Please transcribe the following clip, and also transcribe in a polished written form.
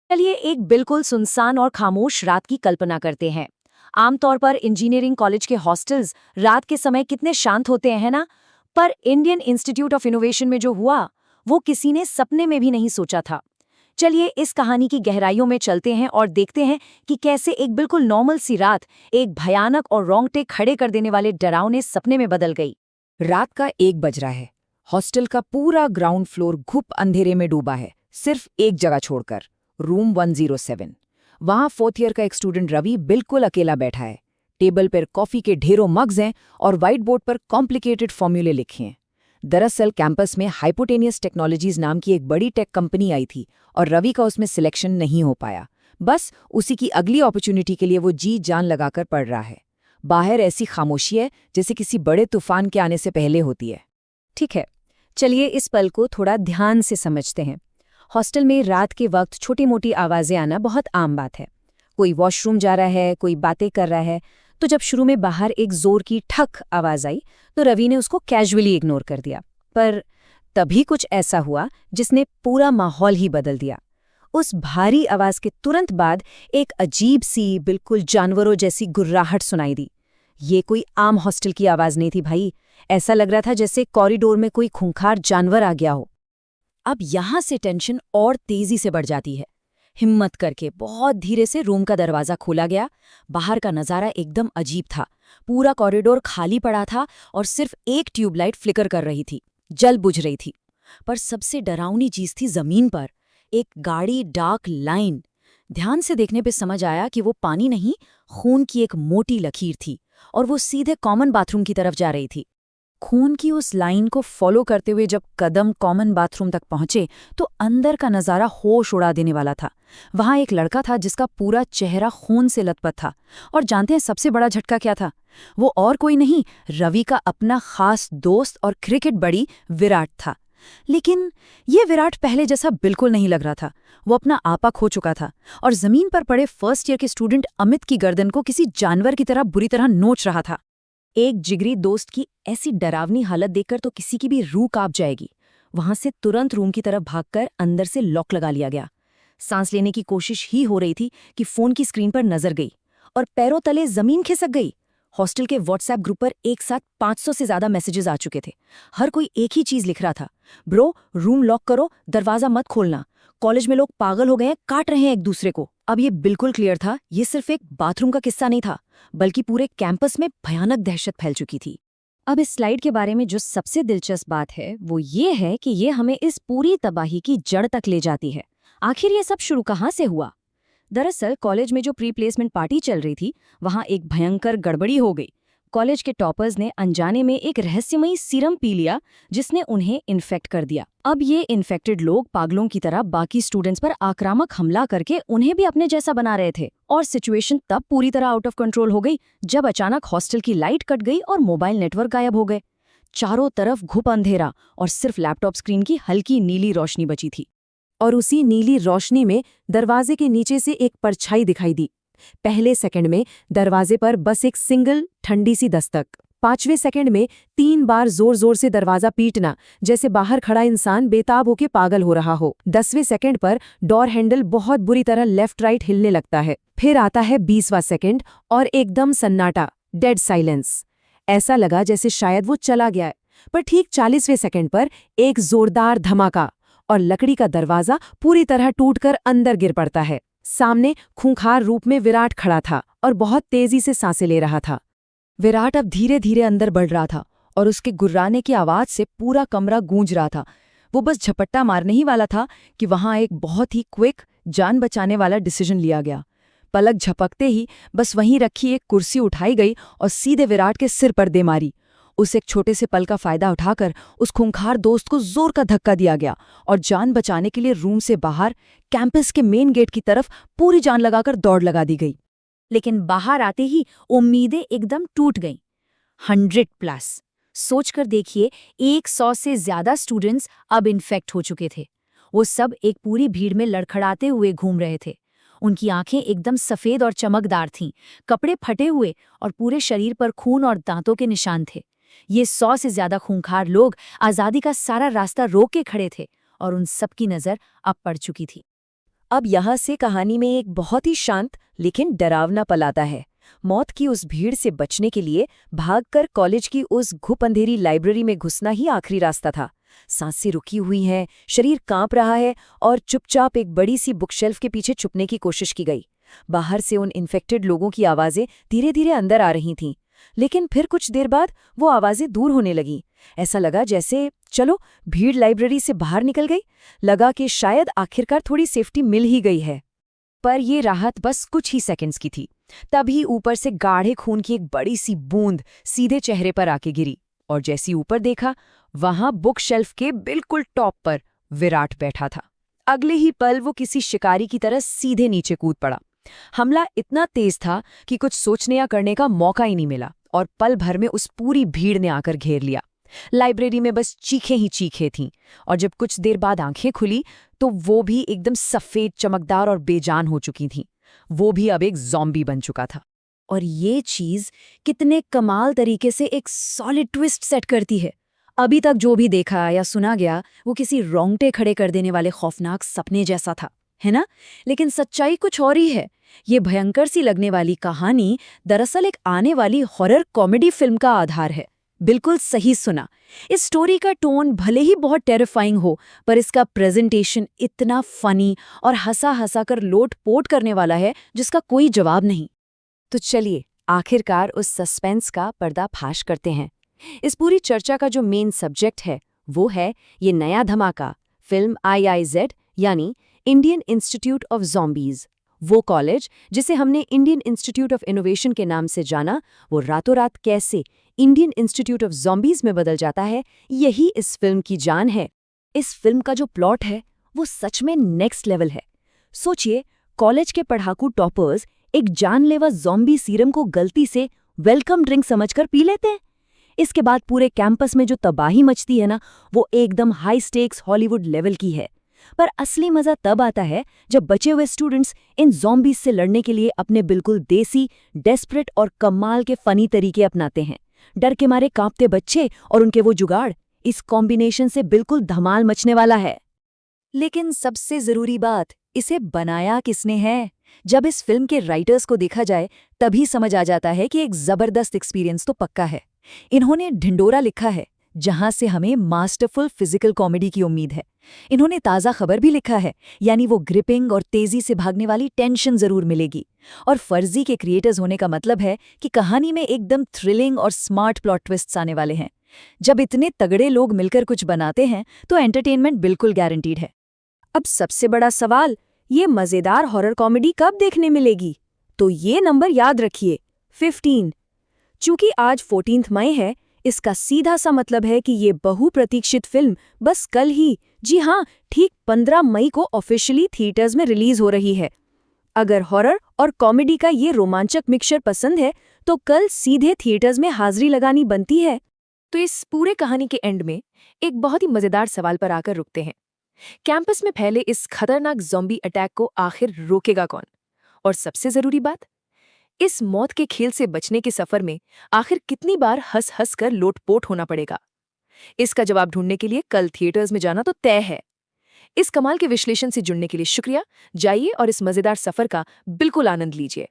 चलिए एक बिल्कुल सुनसान और खामोश रात की कल्पना करते हैं। आमतौर पर इंजीनियरिंग कॉलेज के हॉस्टल्स रात के समय कितने शांत होते हैं ना। पर इंडियन इंस्टीट्यूट ऑफ इनोवेशन में जो हुआ वो किसी ने सपने में भी नहीं सोचा था। चलिए इस कहानी की गहराइयों में चलते हैं और देखते हैं कि कैसे एक बिल्कुल नॉर्मल सी रात एक भयानक और रोंगटे खड़े कर देने वाले डरावने सपने में बदल गई। रात का 1 बज रहा है। हॉस्टल का पूरा ग्राउंड फ्लोर घुप अंधेरे में डूबा है, सिर्फ एक जगह छोड़कर, रूम 107। वहां 4th ईयर का एक स्टूडेंट रवि बिल्कुल अकेला बैठा है। टेबल पर कॉफी के ढेरों मग्स हैं और व्हाइट बोर्ड पर कॉम्प्लिकेटेड फॉर्मूले लिखे हैं। दरअसल कैंपस में हाइपोटेनियस टेक्नोलॉजीज नाम की एक बड़ी टेक कंपनी आई थी और रवि का उसमें सिलेक्शन नहीं हो पाया। बस उसी की अगली अपॉर्चुनिटी के लिए वो जी जान लगाकर पढ़ रहा है। बाहर ऐसी खामोशी है जैसे किसी बड़े तूफान के आने से पहले होती है। ठीक है, चलिए इस पल को थोड़ा ध्यान से समझते हैं। हॉस्टल में रात के वक्त छोटी मोटी आवाजें आना बहुत आम बात है। कोई वॉशरूम जा रहा है, कोई बातें कर रहा है। तो जब शुरू में बाहर एक जोर की ठक आवाज आई तो रवि ने उसको कैजुअली इग्नोर कर दिया। पर तभी कुछ ऐसा हुआ जिसने पूरा माहौल ही बदल दिया। उस भारी आवाज के तुरंत बाद एक अजीब सी, बिल्कुल जानवरों जैसी गुर्राहट सुनाई दी। ये कोई आम हॉस्टल की आवाज नहीं थी भाई। ऐसा लग रहा था जैसे कॉरिडोर में कोई खूंखार जानवर आ गया हो। अब यहां से टेंशन और तेजी से बढ़ जाती है। हिम्मत करके बहुत धीरे से रूम का दरवाजा खोला गया। बाहर का नजारा एकदम अजीब था। पूरा कॉरिडोर खाली पड़ा था और सिर्फ एक ट्यूबलाइट फ्लिकर कर रही थी, जल बुझ रही थी। पर सबसे डरावनी चीज थी जमीन पर एक गाढ़ी डार्क लाइन। ध्यान से देखने पे समझ आया कि वो पानी नहीं, खून की एक मोटी लकीर थी और वो सीधे कॉमन बाथरूम की तरफ जा रही थी। खून की उस लाइन को फॉलो करते हुए जब कदम कॉमन बाथरूम तक पहुंचे तो अंदर का नजारा होश उड़ा देने वाला था। वहां एक लड़का था जिसका पूरा चेहरा खून से लथपथ था। और जानते हैं सबसे बड़ा झटका क्या था? वो और कोई नहीं, रवि का अपना खास दोस्त और क्रिकेट बड़ी विराट था। लेकिन ये विराट पहले जैसा बिल्कुल नहीं लग रहा था। वो अपना आपा खो चुका था और जमीन पर पड़े फर्स्ट ईयर के स्टूडेंट अमित की गर्दन को किसी जानवर की तरह बुरी तरह नोच रहा था। एक जिगरी दोस्त की ऐसी डरावनी हालत देखकर तो किसी की भी रूह कांप जाएगी। वहां से तुरंत रूम की तरफ भागकर अंदर से लॉक लगा लिया गया। सांस लेने की कोशिश ही हो रही थी कि फोन की स्क्रीन पर नजर गई और पैरों तले जमीन खिसक गई। हॉस्टल के व्हाट्सएप ग्रुप पर एक साथ 500 से ज्यादा मैसेजेस आ चुके थे। हर कोई एक ही चीज लिख रहा था, ब्रो रूम लॉक करो, दरवाजा मत खोलना, कॉलेज में लोग पागल हो गए हैं, काट रहे हैं एक दूसरे को। अब ये बिल्कुल क्लियर था, ये सिर्फ एक बाथरूम का किस्सा नहीं था, बल्कि पूरे कैंपस में भयानक दहशत फैल चुकी थी। अब इस स्लाइड के बारे में जो सबसे दिलचस्प बात है वो ये है कि ये हमें इस पूरी तबाही की जड़ तक ले जाती है। आखिर ये सब शुरू कहाँ से हुआ? दरअसल कॉलेज में जो प्री प्लेसमेंट पार्टी चल रही थी वहां एक भयंकर गड़बड़ी हो गई। कॉलेज के टॉपर्स ने अनजाने में एक रहस्यमयी सीरम पी लिया जिसने उन्हें इन्फेक्ट कर दिया। अब ये इन्फेक्टेड लोग पागलों की तरह बाकी स्टूडेंट्स पर आक्रामक हमला करके उन्हें भी अपने जैसा बना रहे थे। और सिचुएशन तब पूरी तरह आउट ऑफ कंट्रोल हो गई जब अचानक हॉस्टल की लाइट कट गई और मोबाइल नेटवर्क गायब हो गए। चारों तरफ घुप अंधेरा और सिर्फ लैपटॉप स्क्रीन की हल्की नीली रोशनी बची थी। और उसी नीली रोशनी में दरवाजे के नीचे से एक परछाई दिखाई दी। पहले सेकंड में दरवाजे पर बस एक सिंगल ठंडी सी दस्तक। 5वें सेकंड में 3 बार जोर जोर से दरवाजा पीटना, जैसे बाहर खड़ा इंसान बेताब होके पागल हो रहा हो। 10वें सेकंड पर डोर हैंडल बहुत बुरी तरह लेफ्ट राइट हिलने लगता है। फिर आता है 20वां सेकंड और एकदम सन्नाटा, डेड साइलेंस। ऐसा लगा जैसे शायद वो चला गया है। पर ठीक 40वें सेकंड पर एक जोरदार धमाका और लकड़ी का दरवाजा पूरी तरह टूटकर अंदर गिर पड़ता है। सामने खूंखार रूप में विराट खड़ा था और बहुत तेजी से सांसें ले रहा था। विराट अब धीरे धीरे अंदर बढ़ रहा था और उसके गुर्राने की आवाज से पूरा कमरा गूंज रहा था। वो बस झपट्टा मारने ही वाला था कि वहां एक बहुत ही क्विक, जान बचाने वाला डिसीजन लिया गया। पलक झपकते ही बस वहीं रखी एक कुर्सी उठाई गई और सीधे विराट के सिर पर दे मारी। उस एक छोटे से पल का फायदा उठाकर उस खूंखार दोस्त को जोर का धक्का दिया गया और जान बचाने के लिए रूम से बाहर कैंपस के मेन गेट की तरफ पूरी जान लगाकर दौड़ लगा दी गई। लेकिन बाहर आते ही उम्मीदें एकदम टूट गईं। 100+। सोचकर देखिए, 100 से ज्यादा स्टूडेंट्स अब इन्फेक्ट हो चुके थे। वो सब एक पूरी भीड़ में लड़खड़ाते हुए घूम रहे थे। उनकी आंखें एकदम सफेद और चमकदार थीं, कपड़े फटे हुए और पूरे शरीर पर खून और दांतों के निशान थे। ये 100 से ज्यादा खूंखार लोग आजादी का सारा रास्ता रोक के खड़े थे और उन सब की नजर अब पड़ चुकी थी। अब यहाँ से कहानी में एक बहुत ही शांत लेकिन डरावना पल आता है। मौत की उस भीड़ से बचने के लिए भागकर कॉलेज की उस घुप अंधेरी लाइब्रेरी में घुसना ही आखिरी रास्ता था। सांसें रुकी हुई हैं, शरीर कांप रहा है और चुपचाप एक बड़ी सी बुकशेल्फ के पीछे छुपने की कोशिश की गई। बाहर से उन इन्फेक्टेड लोगों की आवाज़ें धीरे धीरे अंदर आ रही थीं, लेकिन फिर कुछ देर बाद वो आवाज़ें दूर होने लगीं। ऐसा लगा जैसे चलो भीड़ लाइब्रेरी से बाहर निकल गई। लगा कि शायद आखिरकार थोड़ी सेफ्टी मिल ही गई है। पर ये राहत बस कुछ ही सेकंड्स की थी। तभी ऊपर से गाढ़े खून की एक बड़ी सी बूंद सीधे चेहरे पर आके गिरी, और जैसी ऊपर देखा वहां बुक शेल्फ के बिल्कुल टॉप पर विराट बैठा था। अगले ही पल वो किसी शिकारी की तरह सीधे नीचे कूद पड़ा। हमला इतना तेज था कि कुछ सोचने या करने का मौका ही नहीं मिला, और पल भर में उस पूरी भीड़ ने आकर घेर लिया। लाइब्रेरी में बस चीखें ही चीखें थीं, और जब कुछ देर बाद आंखें खुली तो वो भी एकदम सफ़ेद, चमकदार और बेजान हो चुकी थीं। वो भी अब एक ज़ॉम्बी बन चुका था। और ये चीज़ कितने कमाल तरीके से एक सॉलिड ट्विस्ट सेट करती है। अभी तक जो भी देखा या सुना गया वो किसी रोंगटे खड़े कर देने वाले खौफनाक सपने जैसा था, है ना? लेकिन सच्चाई कुछ और ही है। ये भयंकर सी लगने वाली कहानी दरअसल एक आने वाली हॉरर कॉमेडी फिल्म का आधार है। बिल्कुल सही सुना। इस स्टोरी का टोन भले ही बहुत टेरिफाइंग हो, पर इसका प्रेजेंटेशन इतना फनी और हंसा हंसा कर लोट-पोट करने वाला है जिसका कोई जवाब नहीं। तो चलिए आखिरकार उस सस्पेंस का पर्दाफाश करते हैं। इस पूरी चर्चा का जो मेन सब्जेक्ट है वो है ये नया धमाका, फिल्म IIZ यानी इंडियन इंस्टीट्यूट ऑफ ज़ॉम्बीज़। वो कॉलेज जिसे हमने इंडियन इंस्टीट्यूट ऑफ इनोवेशन के नाम से जाना, वो रातों रात कैसे इंडियन इंस्टीट्यूट ऑफ ज़ॉम्बीज़ में बदल जाता है, यही इस फिल्म की जान है। इस फिल्म का जो प्लॉट है वो सच में नेक्स्ट लेवल है। सोचिए, कॉलेज के पढ़ाकू टॉपर्स एक जानलेवा ज़ॉम्बी सीरम को गलती से वेलकम ड्रिंक समझकर पी लेते हैं। इसके बाद पूरे कैंपस में जो तबाही मचती है ना, वो एकदम हाई स्टेक्स हॉलीवुड लेवल की है। पर असली मजा तब आता है जब बचे हुए स्टूडेंट्स इन ज़ॉम्बीज़ से लड़ने के लिए अपने बिल्कुल देसी, डेस्परेट और कमाल के फनी तरीके अपनाते हैं। डर के मारे कांपते बच्चे और उनके वो जुगाड़, इस कॉम्बिनेशन से बिल्कुल धमाल मचने वाला है। लेकिन सबसे जरूरी बात, इसे बनाया किसने है? जब इस फिल्म के राइटर्स को देखा जाए तभी समझ आ जाता है कि एक जबरदस्त एक्सपीरियंस तो पक्का है। इन्होंने ढिंडोरा लिखा है, जहां से हमें मास्टरफुल फिजिकल कॉमेडी की उम्मीद है। इन्होंने ताज़ा खबर भी लिखा है, यानी वो ग्रिपिंग और तेजी से भागने वाली टेंशन जरूर मिलेगी। और फर्जी के क्रिएटर्स होने का मतलब है कि कहानी में एकदम थ्रिलिंग और स्मार्ट प्लॉट ट्विस्ट्स आने वाले हैं। जब इतने तगड़े लोग मिलकर कुछ बनाते हैं तो एंटरटेनमेंट बिल्कुल गारंटीड है। अब सबसे बड़ा सवाल, ये मज़ेदार हॉरर कॉमेडी कब देखने मिलेगी? तो ये नंबर याद रखिए, 15। चूंकि आज 14 मई है, इसका सीधा सा मतलब है कि ये बहुप्रतीक्षित फिल्म बस कल ही, जी हाँ, ठीक 15 मई को ऑफिशियली थिएटर्स में रिलीज हो रही है। अगर हॉरर और कॉमेडी का ये रोमांचक मिक्सचर पसंद है तो कल सीधे थिएटर्स में हाजिरी लगानी बनती है। तो इस पूरे कहानी के एंड में एक बहुत ही मजेदार सवाल पर आकर रुकते हैं। कैंपस में फैले इस खतरनाक ज़ॉम्बी अटैक को आखिर रोकेगा कौन? और सबसे जरूरी बात, इस मौत के खेल से बचने के सफर में आखिर कितनी बार हंस हंस कर लोटपोट होना पड़ेगा? इसका जवाब ढूंढने के लिए कल थिएटर्स में जाना तो तय है। इस कमाल के विश्लेषण से जुड़ने के लिए शुक्रिया। जाइए और इस मजेदार सफर का बिल्कुल आनंद लीजिए।